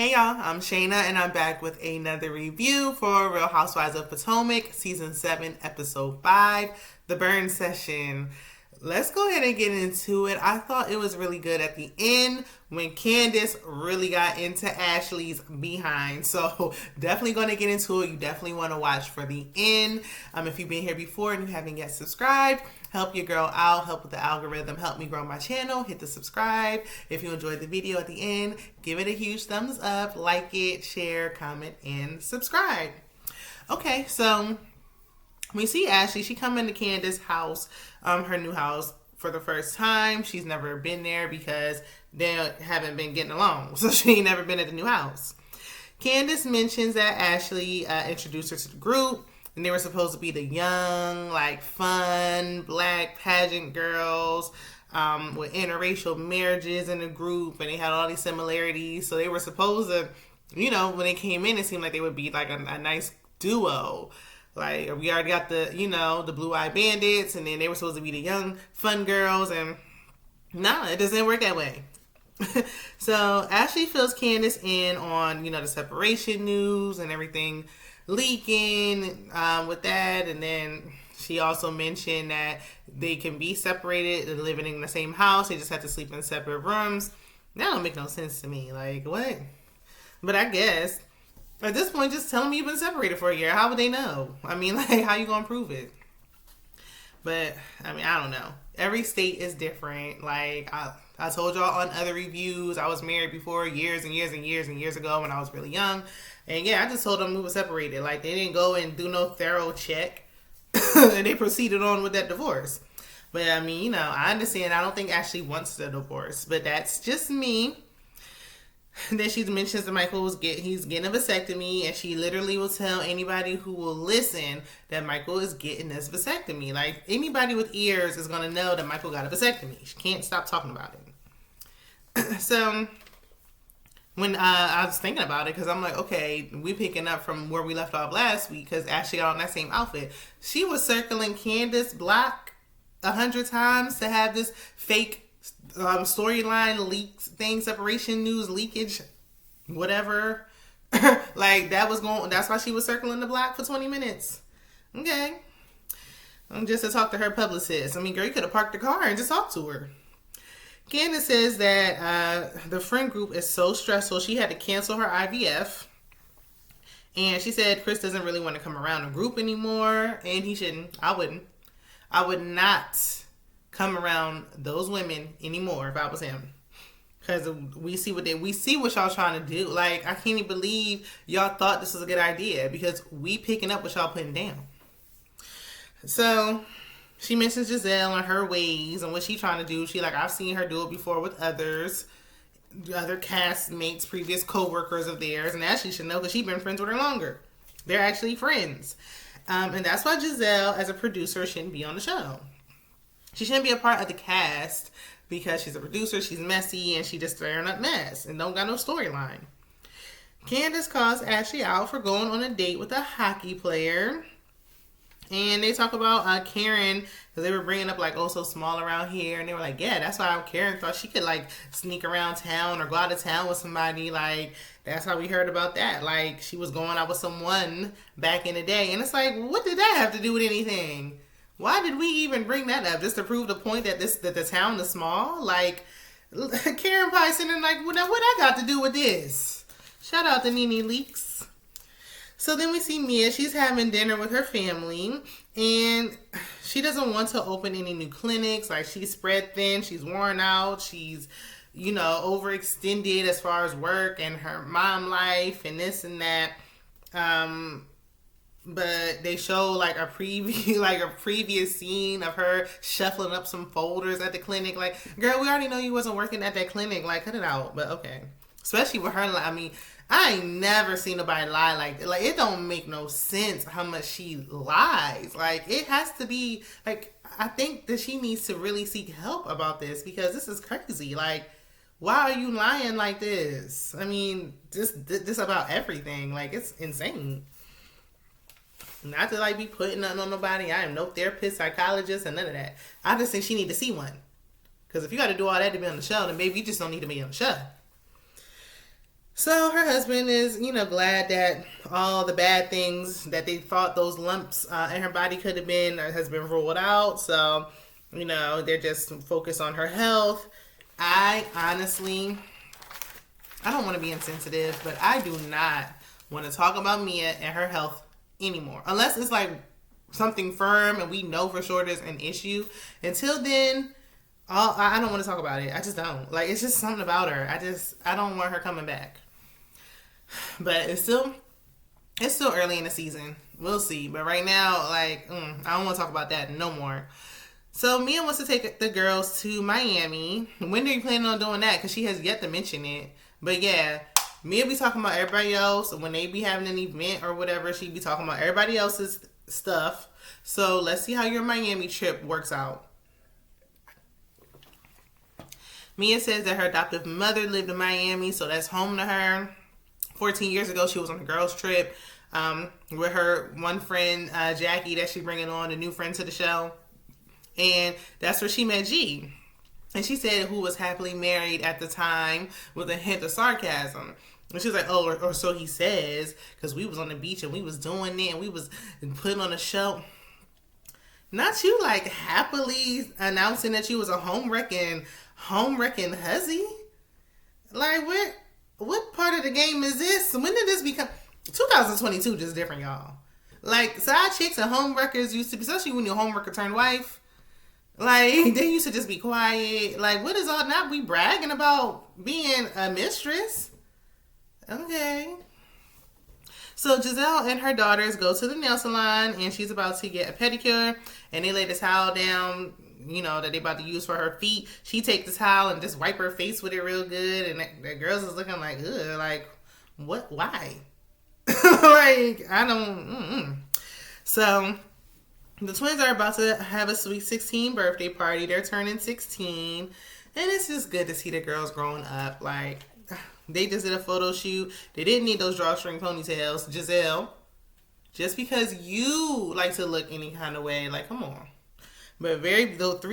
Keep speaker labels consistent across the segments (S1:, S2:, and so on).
S1: Hey y'all, I'm Shayna and I'm back with another review for Real Housewives of Potomac, Season 7, Episode 5, The Burn Session. Let's go ahead and get into it. I thought it was really good at the end when Candiace really got into Ashley's behind. So definitely going to get into it. You definitely want to watch for the end. If you've been here before and you haven't yet subscribed, help your girl out, help with the algorithm, help me grow my channel, hit the subscribe. If you enjoyed the video at the end, give it a huge thumbs up, like it, share, comment, and subscribe. Okay, so we see Ashley. She come into Candiace's house, her new house, for the first time. She's never been there because they haven't been getting along. So she ain't never been at the new house. Candiace mentions that Ashley introduced her to the group. And they were supposed to be the young, like, fun, black pageant girls with interracial marriages in the group. And they had all these similarities. So they were supposed to, when they came in, it seemed like they would be, like, a nice duo. Like, we already got the, the blue-eyed bandits. And then they were supposed to be the young, fun girls. And no, it doesn't work that way. So Ashley fills Candiace in on, the separation news and everything leaking with that. And then she also mentioned that they can be separated and living in the same house. They just have to sleep in separate rooms. That don't make no sense to me. Like, what? But I guess at this point, just tell them you've been separated for a year. How would they know? I mean, like, how you gonna prove it? But I mean, I don't know. Every state is different. Like, I told y'all on other reviews, I was married before years and years and years and years ago when I was really young. And yeah, I just told them we were separated. Like, they didn't go and do no thorough check. And they proceeded on with that divorce. But I mean, I understand. I don't think Ashley wants the divorce. But that's just me. Then she mentions that Michael he's getting a vasectomy. And she literally will tell anybody who will listen that Michael is getting this vasectomy. Like, anybody with ears is going to know that Michael got a vasectomy. She can't stop talking about it. So when I was thinking about it, because I'm like, okay, we picking up from where we left off last week, because Ashley got on that same outfit. She was circling Candiace block 100 times to have this fake storyline leaks thing, separation news leakage, whatever. Like, that's why she was circling the block for 20 minutes. Okay. Just to talk to her publicist. I mean, girl, you could have parked the car and just talked to her. Candiace says that the friend group is so stressful, she had to cancel her IVF. And she said Chris doesn't really want to come around the group anymore, and he shouldn't. I wouldn't. I would not come around those women anymore if I was him. Because we see what y'all trying to do. Like, I can't even believe y'all thought this was a good idea, because we picking up what y'all putting down. So she mentions Giselle and her ways and what she trying to do. She like, I've seen her do it before with other castmates, previous co-workers of theirs. And Ashley should know because she's been friends with her longer. They're actually friends. And that's why Giselle, as a producer, shouldn't be on the show. She shouldn't be a part of the cast because she's a producer, she's messy, and she just stirring up mess and don't got no storyline. Candiace calls Ashley out for going on a date with a hockey player. And they talk about Karen, because they were bringing up, like, oh, so small around here. And they were like, yeah, that's why Karen thought she could, like, sneak around town or go out of town with somebody. Like, that's how we heard about that. Like, she was going out with someone back in the day. And it's like, what did that have to do with anything? Why did we even bring that up? Just to prove the point that the town is small? Like, Karen probably sitting there like, what I got to do with this? Shout out to Nene Leaks. So then we see Mia. She's having dinner with her family, and she doesn't want to open any new clinics. Like, she's spread thin. She's worn out. She's, overextended as far as work and her mom life and this and that. But they show like a previous scene of her shuffling up some folders at the clinic. Like, girl, we already know you wasn't working at that clinic. Like, cut it out. But okay. Especially with her, I mean, I ain't never seen nobody lie like that. Like, it don't make no sense how much she lies. Like, it has to be, like, I think that she needs to really seek help about this, because this is crazy. Like, why are you lying like this? I mean, this about everything. Like, it's insane. Not to, like, be putting nothing on nobody. I am no therapist, psychologist, and none of that. I just think she need to see one. Because if you got to do all that to be on the show, then maybe you just don't need to be on the show. So her husband is, glad that all the bad things that they thought those lumps in her body could have been has been ruled out. So, they're just focused on her health. I honestly, I don't want to be insensitive, but I do not want to talk about Mia and her health anymore. Unless it's like something firm and we know for sure there's an issue. Until then, I don't want to talk about it. I just don't. Like, it's just something about her. I don't want her coming back. But it's still early in the season. We'll see. But right now, like, I don't want to talk about that no more. So Mia wants to take the girls to Miami. When are you planning on doing that? Because she has yet to mention it. But yeah, Mia be talking about everybody else. When they be having an event or whatever, she be talking about everybody else's stuff. So let's see how your Miami trip works out. Mia says that her adoptive mother lived in Miami, so that's home to her. 14 years ago, she was on a girls' trip with her one friend, Jackie, that she's bringing on, a new friend to the show. And that's where she met G. And she said who was happily married at the time with a hint of sarcasm. And she's like, oh, or so he says, because we was on the beach and we was doing it and we was putting on a show. Not you like happily announcing that you was a home wrecking hussy. Like, what part of the game is this? When did this become? 2022 just different, y'all. Like, side chicks and home wreckers used to be, especially when your home wrecker turned wife. Like, they used to just be quiet. Like, what is all, not we bragging about being a mistress? Okay. So Giselle and her daughters go to the nail salon and she's about to get a pedicure and they lay the towel down, that they about to use for her feet. She takes the towel and just wipe her face with it real good and the girls is looking like, ugh, like, what, why? Like, I don't, So the twins are about to have a sweet 16 birthday party. They're turning 16 and it's just good to see the girls growing up. Like, they just did a photo shoot. They didn't need those drawstring ponytails. Giselle, just because you like to look any kind of way, like, come on. But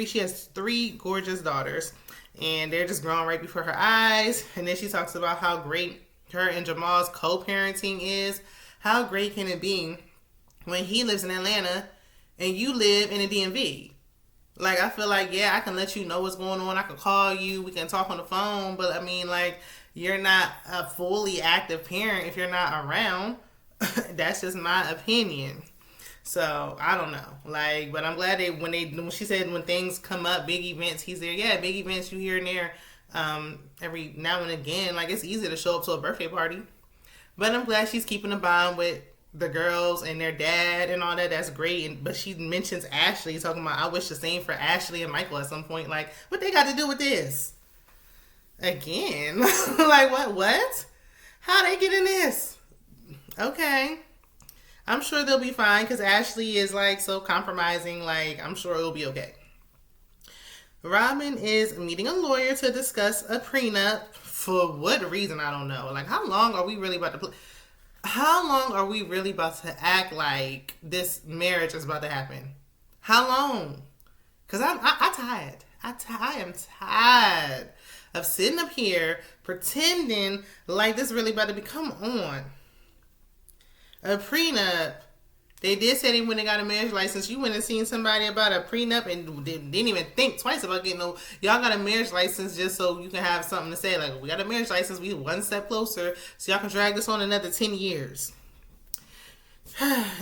S1: she has 3 gorgeous daughters, and they're just growing right before her eyes. And then she talks about how great her and Jamal's co-parenting is. How great can it be when he lives in Atlanta and you live in the DMV? Like, I feel like, yeah, I can let you know what's going on. I can call you. We can talk on the phone. But, I mean, like, you're not a fully active parent if you're not around. That's just my opinion. So, I don't know. Like, but I'm glad when she said when things come up, big events, he's there. Yeah, big events you here and there every now and again. Like, it's easy to show up to a birthday party. But I'm glad she's keeping a bond with the girls and their dad and all that. That's great. But she mentions Ashley, talking about, I wish the same for Ashley and Michael at some point. Like, what they got to do with this? Again. Like, what? How they get in this? Okay. I'm sure they'll be fine because Ashley is, like, so compromising. Like, I'm sure it'll be okay. Robin is meeting a lawyer to discuss a prenup. For what reason, I don't know. Like, how long are we really about to act like this marriage is about to happen? How long? Because I'm tired. I am tired of sitting up here pretending like this really about to be. Come on. A prenup. They did say when they got a marriage license, you went and seen somebody about a prenup and didn't even think twice about getting y'all got a marriage license just so you can have something to say. Like, we got a marriage license, we one step closer, so y'all can drag this on another 10 years.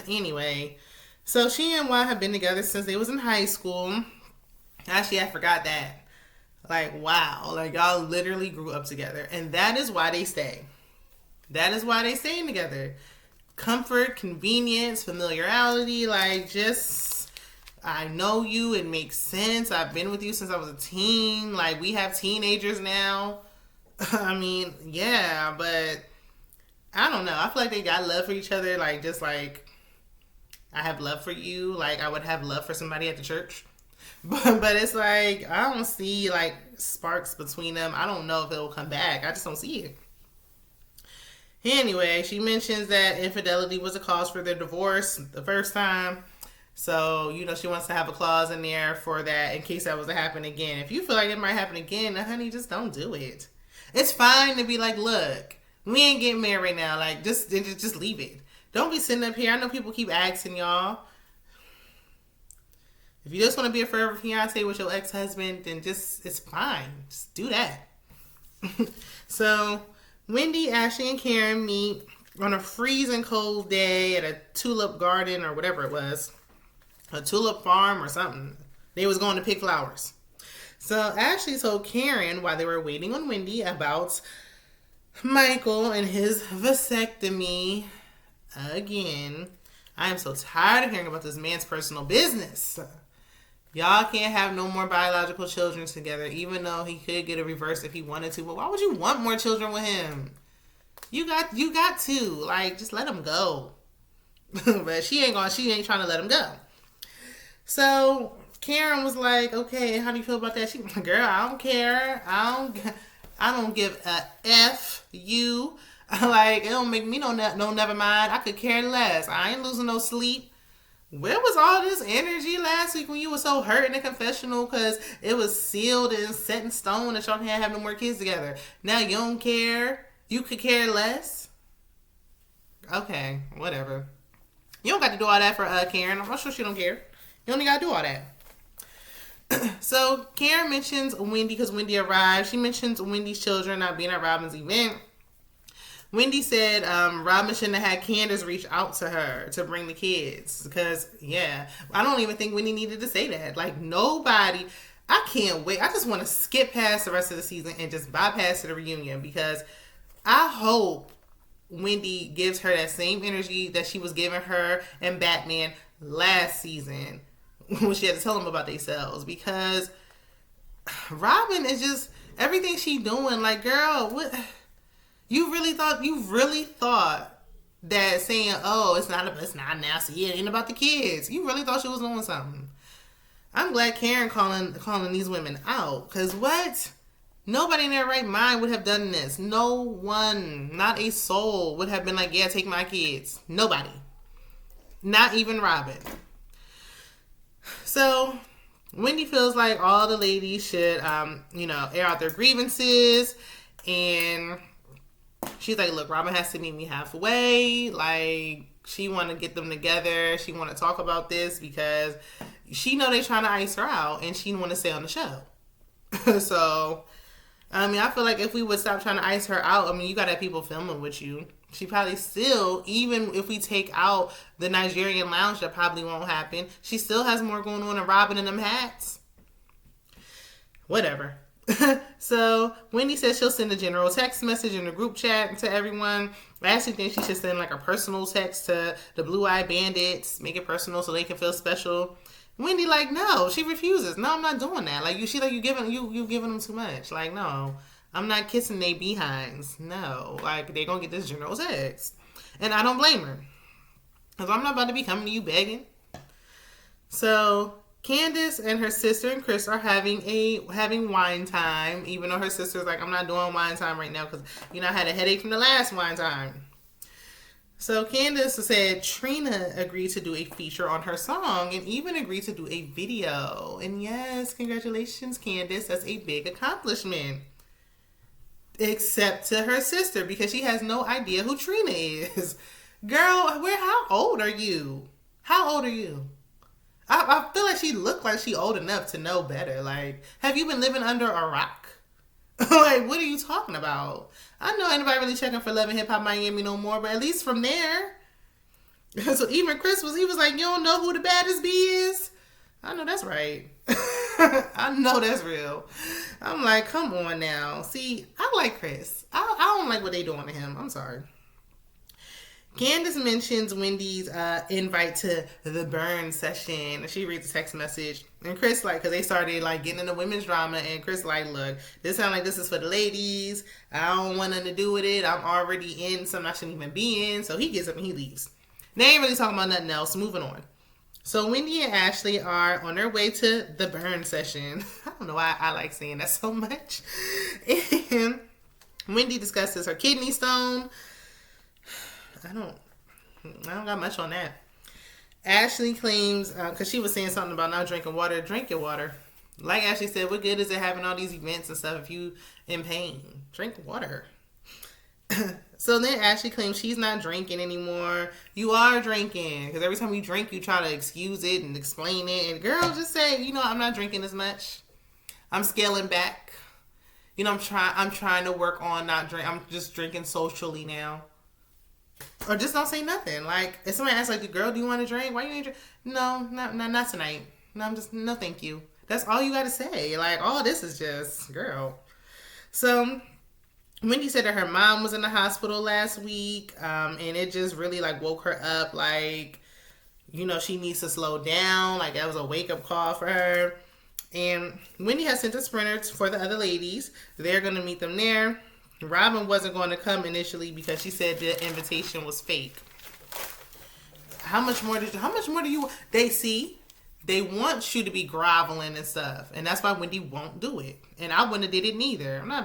S1: Anyway, so she and Y have been together since they was in high school. Actually, I forgot that. Like, wow. Like, y'all literally grew up together. And that is why they stay. That is why they staying together. Comfort, convenience, familiarity, like, just, I know you, it makes sense. I've been with you since I was a teen. Like, we have teenagers now. I mean, yeah, but I don't know. I feel like they got love for each other. Like, just like, I have love for you. Like, I would have love for somebody at the church. But it's like, I don't see, like, sparks between them. I don't know if it'll come back. I just don't see it. Anyway, she mentions that infidelity was a cause for their divorce the first time. So, she wants to have a clause in there for that in case that was to happen again. If you feel like it might happen again, honey, just don't do it. It's fine to be like, look, We ain't getting married right now. Like, just leave it. Don't be sitting up here. I know people keep asking y'all. If you just want to be a forever fiance with your ex-husband, then it's fine. Just do that. So, Wendy, Ashley, and Karen meet on a freezing cold day at a tulip garden or whatever it was. A tulip farm or something. They was going to pick flowers. So, Ashley told Karen while they were waiting on Wendy about Michael and his vasectomy. Again, I am so tired of hearing about this man's personal business. Y'all can't have no more biological children together, even though he could get a reverse if he wanted to. But why would you want more children with him? You got to. Like, just let him go. But she ain't trying to let him go. So Karen was like, okay, how do you feel about that? She was like, girl, I don't care. I don't give a F you. Like, it don't make me no never mind. I could care less. I ain't losing no sleep. Where was all this energy last week when you were so hurt in the confessional because it was sealed and set in stone that y'all can't have no more kids together? Now you don't care? You could care less? Okay, whatever. You don't got to do all that for Karen. I'm sure she don't care. You only got to do all that. So Karen mentions Wendy because Wendy arrived. She mentions Wendy's children not being at Robin's event. Wendy said Robin shouldn't have had Candiace reach out to her to bring the kids. Because, yeah, I don't even think Wendy needed to say that. Like, nobody, I can't wait. I just want to skip past the rest of the season and just bypass to the reunion. Because I hope Wendy gives her that same energy that she was giving her and Batman last season when she had to tell them about themselves. Because Robin is just, everything she doing, like, girl, what... You really thought that saying, oh, it's not now, see, it ain't about the kids. You really thought she was doing something. I'm glad Karen calling these women out. Because what? Nobody in their right mind would have done this. No one, not a soul, would have been like, yeah, take my kids. Nobody. Not even Robin. So, Wendy feels like all the ladies should, air out their grievances. And... she's like, look, Robin has to meet me halfway. Like, she want to get them together. She want to talk about this because she know they trying to ice her out and she want to stay on the show. So, I mean, I feel like if we would stop trying to ice her out, I mean, you got to have people filming with you. She probably still, even if we take out the Nigerian lounge, that probably won't happen. She still has more going on than Robin and them hats. Whatever. So Wendy says she'll send a general text message in the group chat to everyone. I actually think she should send like a personal text to the Blue Eye Bandits, make it personal so they can feel special. Wendy like, no, she refuses. No, I'm not doing that. Like you giving them too much. Like, no, I'm not kissing they behinds. No, like they gonna get this general text, and I don't blame her because I'm not about to be coming to you begging. So Candiace and her sister and Chris are having wine time, even though her sister's like, I'm not doing wine time right now because, I had a headache from the last wine time. So Candiace said Trina agreed to do a feature on her song and even agreed to do a video. And yes, congratulations, Candiace. That's a big accomplishment. Except to her sister because she has no idea who Trina is. Girl, how old are you? How old are you? I feel like she looked like she old enough to know better. Like, have you been living under a rock? Like, what are you talking about? I know anybody really checking for Love and Hip Hop Miami no more, but at least from there. So even Chris was like, you don't know who the baddest bee is? I know that's right. I know that's real. I'm like, come on now. See, I like Chris. I don't like what they doing to him. I'm sorry. Candiace mentions Wendy's invite to the burn session. She reads the text message. And Chris, because they started, getting into women's drama. And Chris, look, this sounds like this is for the ladies. I don't want nothing to do with it. I'm already in something I shouldn't even be in. So he gets up and he leaves. They ain't really talking about nothing else. Moving on. So Wendy and Ashley are on their way to the burn session. I don't know why I like saying that so much. And Wendy discusses her kidney stone. I don't got much on that. Ashley claims, because she was saying something about not drinking water, drink your water. Like Ashley said, what good is it having all these events and stuff if you in pain? Drink water. So then Ashley claims she's not drinking anymore. You are drinking. Because every time you drink, you try to excuse it and explain it. And girl, just say, I'm not drinking as much. I'm scaling back. I'm trying to work on not drink. I'm just drinking socially now. Or just don't say nothing. Like, if somebody asks, like, girl, do you want to drink? Why you ain't drink? No, not tonight. No, no, thank you. That's all you got to say. Like, all this is just, girl. So Wendy said that her mom was in the hospital last week, and it just really, like, woke her up. Like, she needs to slow down. Like, that was a wake-up call for her. And Wendy has sent a sprinter for the other ladies. They're going to meet them there. Robin wasn't going to come initially because she said the invitation was fake. How much more do you... They want you to be groveling and stuff. And that's why Wendy won't do it. And I wouldn't have did it neither. Why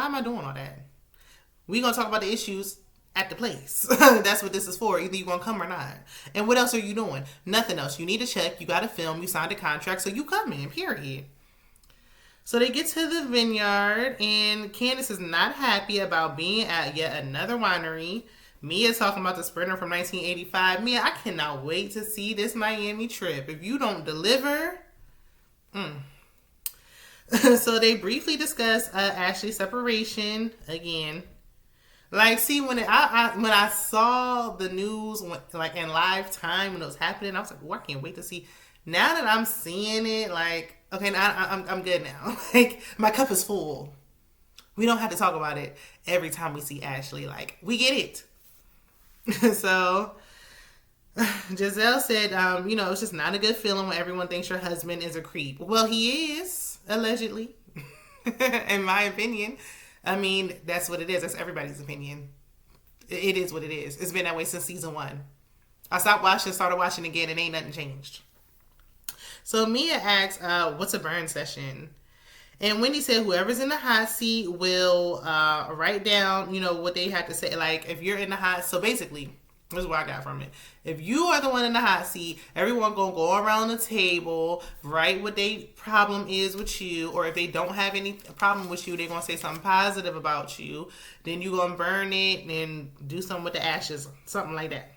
S1: am I doing all that? We're going to talk about the issues at the place. That's what this is for. Either you're going to come or not. And what else are you doing? Nothing else. You need to check. You got to film. You signed a contract. So you come in, period. So they get to the vineyard, and Candiace is not happy about being at yet another winery. Mia's talking about the Sprinter from 1985. Mia, I cannot wait to see this Miami trip. If you don't deliver... So they briefly discuss Ashley's separation again. Like, see, when I saw the news, like, in live time when it was happening, I was like, oh, I can't wait to see. Now that I'm seeing it, like... Okay, I'm good now. Like, my cup is full. We don't have to talk about it every time we see Ashley. Like, we get it. So, Giselle said, it's just not a good feeling when everyone thinks your husband is a creep. Well, he is, allegedly. In my opinion. I mean, that's what it is. That's everybody's opinion. It is what it is. It's been that way since season 1. I stopped watching, started watching again, and ain't nothing changed. So Mia asks, what's a burn session? And Wendy said whoever's in the hot seat will write down, what they had to say. Like, if you're in the hot... So basically, this is what I got from it. If you are the one in the hot seat, everyone going to go around the table, write what their problem is with you. Or if they don't have any problem with you, they're going to say something positive about you. Then you're going to burn it and do something with the ashes. Something like that.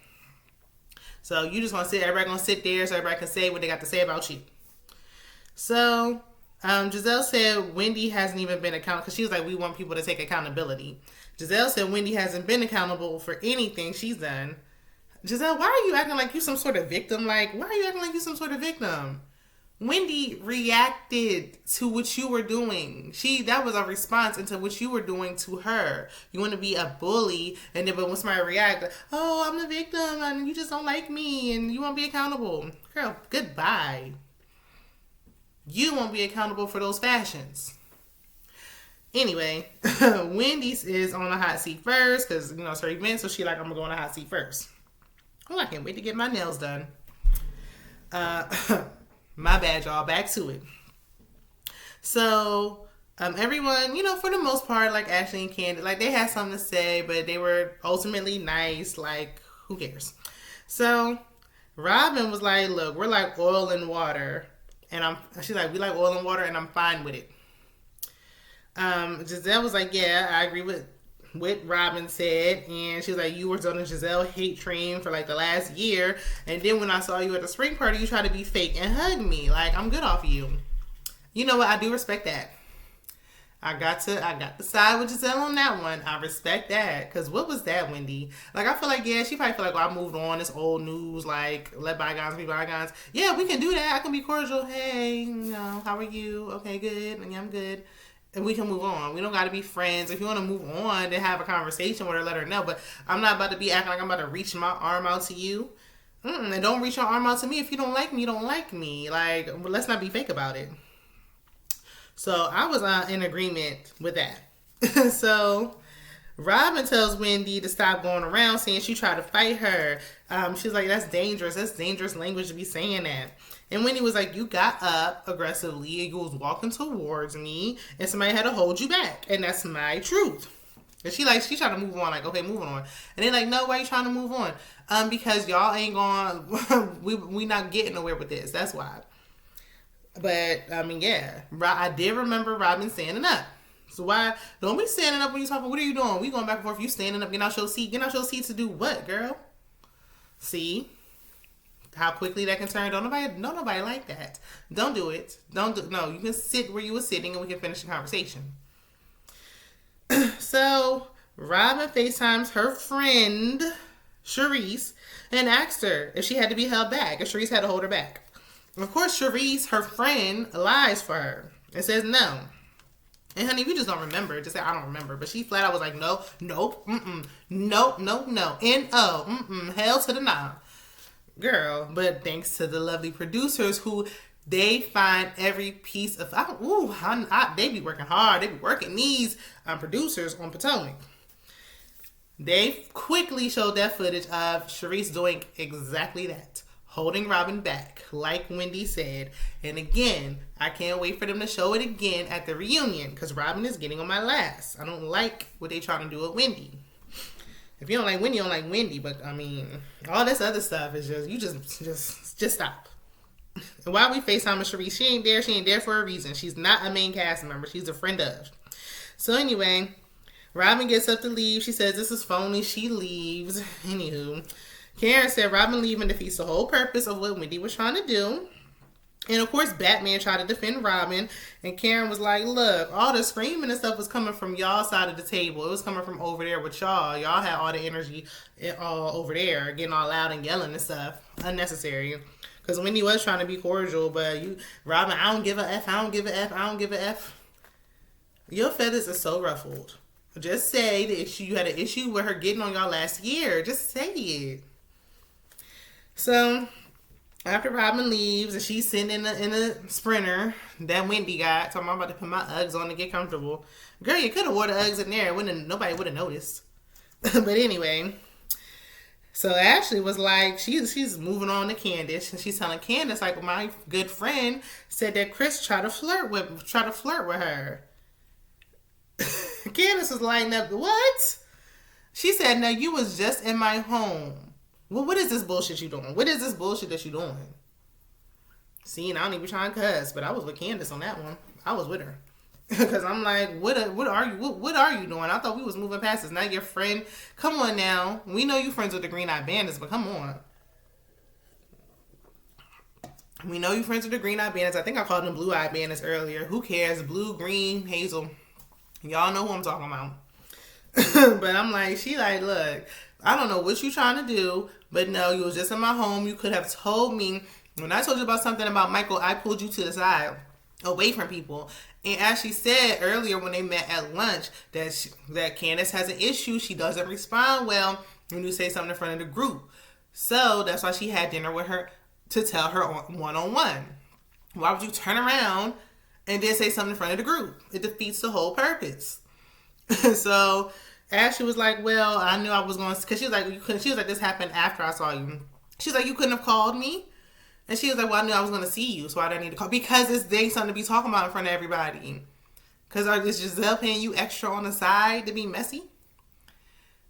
S1: So you just want to everybody going to sit there so everybody can say what they got to say about you. So Giselle said Wendy hasn't even been accountable, because she was like, we want people to take accountability. Giselle said Wendy hasn't been accountable for anything she's done. Giselle, why are you acting like you some sort of victim? Like, why are you acting like you some sort of victim? Wendy reacted to what you were doing. That was a response into what you were doing to her. You want to be a bully, and then when somebody reacts, oh, I'm the victim, and you just don't like me, and you won't be accountable. Girl, goodbye. You won't be accountable for those fashions. Anyway, Wendy is on the hot seat first, because, it's her event, so she like, I'm going to go on the hot seat first. Oh, I can't wait to get my nails done. My bad, y'all. Back to it. So, everyone, for the most part, like Ashley and Candiace, like, they had something to say, but they were ultimately nice. Like, who cares? So, Robin was like, look, we're like oil and water. And she's like, we like oil and water, and I'm fine with it. Giselle was like, yeah, I agree with what Robin said. And she was like, you were on a Giselle hate train for like the last year. And then when I saw you at the spring party, you tried to be fake and hug me. Like, I'm good off of you. You know what? I do respect that. I got to side with Giselle on that one. I respect that. Because what was that, Wendy? Like, I feel like, yeah, she probably feel like, well, I moved on. It's old news. Like, let bygones be bygones. Yeah, we can do that. I can be cordial. Hey, how are you? Okay, good. Yeah, I'm good. And we can move on. We don't got to be friends. If you want to move on, then have a conversation with her, let her know. But I'm not about to be acting like I'm about to reach my arm out to you. And don't reach your arm out to me. If you don't like me, you don't like me. Like, let's not be fake about it. So I was in agreement with that. So Robin tells Wendy to stop going around saying she tried to fight her. She's like, that's dangerous. That's dangerous language to be saying that. And Wendy was like, you got up aggressively and you was walking towards me and somebody had to hold you back. And that's my truth. And she tried to move on. Like, okay, moving on. And they're like, no, why are you trying to move on? Because y'all ain't going, we not getting nowhere with this. That's why. But, I mean, yeah. I did remember Robin standing up. So why don't be standing up when you talking? What are you doing? We going back and forth. You standing up, getting out your seat. Getting out your seat to do what, girl? See how quickly that can turn. Don't nobody like that. Don't do it. No, you can sit where you were sitting and we can finish the conversation. So Robin FaceTimes her friend Charisse and asked her if she had to be held back, if Charisse had to hold her back. Of course, Charisse, her friend, lies for her and says no. And honey, if you just don't remember, just say I don't remember. But she flat out was like, no, nope, nope, N-O, hell to the no. Girl, but thanks to the lovely producers who they find every piece of, they be working hard. They be working these producers on Potomac. They quickly showed that footage of Charisse doing exactly that. Holding Robin back, like Wendy said. And again, I can't wait for them to show it again at the reunion because Robin is getting on my last. I don't like what they trying to do with Wendy. If you don't like Wendy, you don't like Wendy. But I mean, all this other stuff is just stop. And while we FaceTime with Charisse, she ain't there. She ain't there for a reason. She's not a main cast member. She's a friend of. So anyway, Robin gets up to leave. She says this is phony. She leaves. Anywho, Karen said Robin leaving defeats the whole purpose of what Wendy was trying to do. And of course, Batman tried to defend Robin. And Karen was like, look, all the screaming and stuff was coming from y'all side of the table. It was coming from over there with y'all. Y'all had all the energy all over there, getting all loud and yelling and stuff. Unnecessary. Because Wendy was trying to be cordial, but Robin, I don't give a F, I don't give a F, I don't give a F. Your feathers are so ruffled. Just say the issue. You had an issue with her getting on y'all last year. Just say it. So, after Robin leaves and she's sitting in a sprinter that Wendy got, so I'm about to put my Uggs on to get comfortable. Girl, you could have wore the Uggs in there. Nobody would have noticed. But anyway, so Ashley was like, she's moving on to Candiace, and she's telling Candiace, like, my good friend said that Chris tried to flirt with her. Candiace was like, what? She said, no, you was just in my home. Well, what is this bullshit you doing? What is this bullshit that you doing? See, and I don't even try and cuss, but I was with Candiace on that one. I was with her. Because I'm like, what are you doing? I thought we was moving past this. Now your friend, come on now. We know you friends with the Green Eyed Bandits, but come on. We know you friends with the Green Eyed Bandits. I think I called them Blue Eyed Bandits earlier. Who cares? Blue, green, hazel. Y'all know who I'm talking about. But I'm like, she like, look, I don't know what you trying to do, but no, you was just in my home. You could have told me when I told you about something about Michael, I pulled you to the side, away from people. And as she said earlier when they met at lunch, that Candiace has an issue. She doesn't respond well when you say something in front of the group. So that's why she had dinner with her to tell her one-on-one. Why would you turn around and then say something in front of the group? It defeats the whole purpose. So Ashley was like, well, I knew I was going to, because she was like, this happened after I saw you. She's like, you couldn't have called me? And she was like, well, I knew I was going to see you, so I didn't need to call. Because there's something to be talking about in front of everybody. Because is Giselle paying you extra on the side to be messy?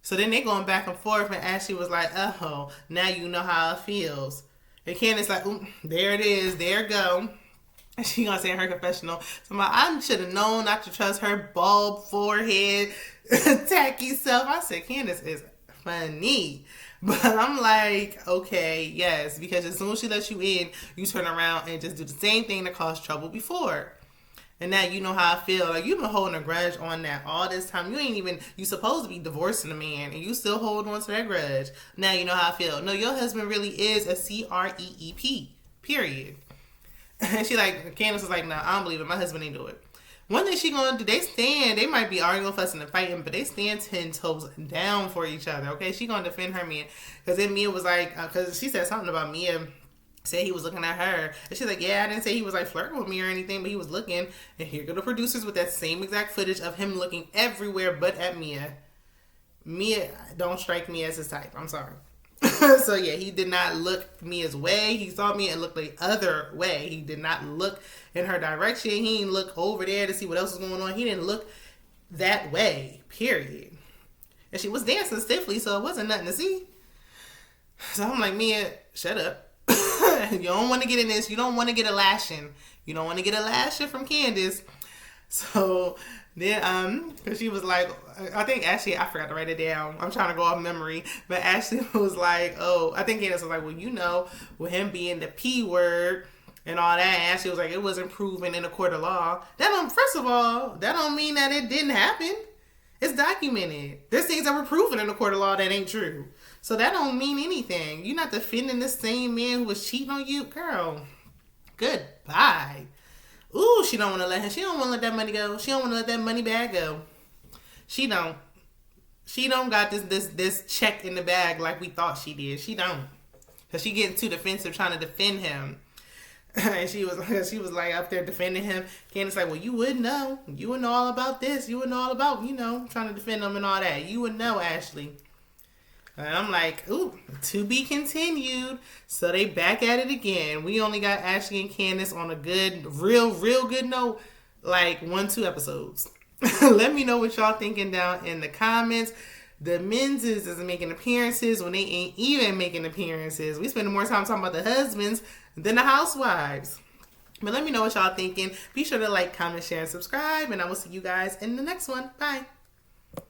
S1: So then they going back and forth, and Ashley was like, oh, now you know how it feels. And Candiace like, there it is, there it go. And she gonna say in her confessional, I should have known not to trust her bald forehead, tacky self. I said, Candiace is funny. But I'm like, okay, yes, because as soon as she lets you in, you turn around and just do the same thing that caused trouble before. And now you know how I feel. Like, you've been holding a grudge on that all this time. You supposed to be divorcing a man, and you still hold on to that grudge. Now you know how I feel. No, your husband really is a CREEP, period. And Candiace was like, no, I don't believe it. My husband ain't do it. One thing she gonna do, they might be arguing, fussing, and fighting, but they stand 10 toes down for each other, okay? She gonna defend her man. Because then Mia was like, because she said something about Mia, said he was looking at her. And she's like, yeah, I didn't say he was like flirting with me or anything, but he was looking. And here go the producers with that same exact footage of him looking everywhere but at Mia. Mia don't strike me as his type. I'm sorry. So yeah, he did not look Mia's way. He saw me and looked the other way. He did not look in her direction. He didn't look over there to see what else was going on. He didn't look that way, period. And she was dancing stiffly, so it wasn't nothing to see. So I'm like, Mia, shut up. You don't want to get in this. You don't want to get a lashing. You don't want to get a lashing from Candiace. So Then, because she was like, I think Ashley, I forgot to write it down. I'm trying to go off memory. But Ashley was like, oh, I think Candiace was like, well, you know, with him being the P word and all that, Ashley was like, it wasn't proven in a court of law. First of all, that don't mean that it didn't happen. It's documented. There's things that were proven in a court of law that ain't true. So that don't mean anything. You're not defending the same man who was cheating on you. Girl, goodbye. Ooh, she don't want to let him. She don't want to let that money go. She don't want to let that money bag go. She don't. She don't got this check in the bag like we thought she did. She don't. Because she getting too defensive trying to defend him. And she was like up there defending him. Candiace like, well, you wouldn't know. You wouldn't know all about this. You wouldn't know all about, trying to defend him and all that. You would know, Ashley. And I'm like, ooh, to be continued. So they back at it again. We only got Ashley and Candiace on a good, real good note, like 1-2 episodes. Let me know what y'all thinking down in the comments. The menses is making appearances when they ain't even making appearances. We spend more time talking about the husbands than the housewives. But let me know what y'all thinking. Be sure to like, comment, share, and subscribe. And I will see you guys in the next one. Bye.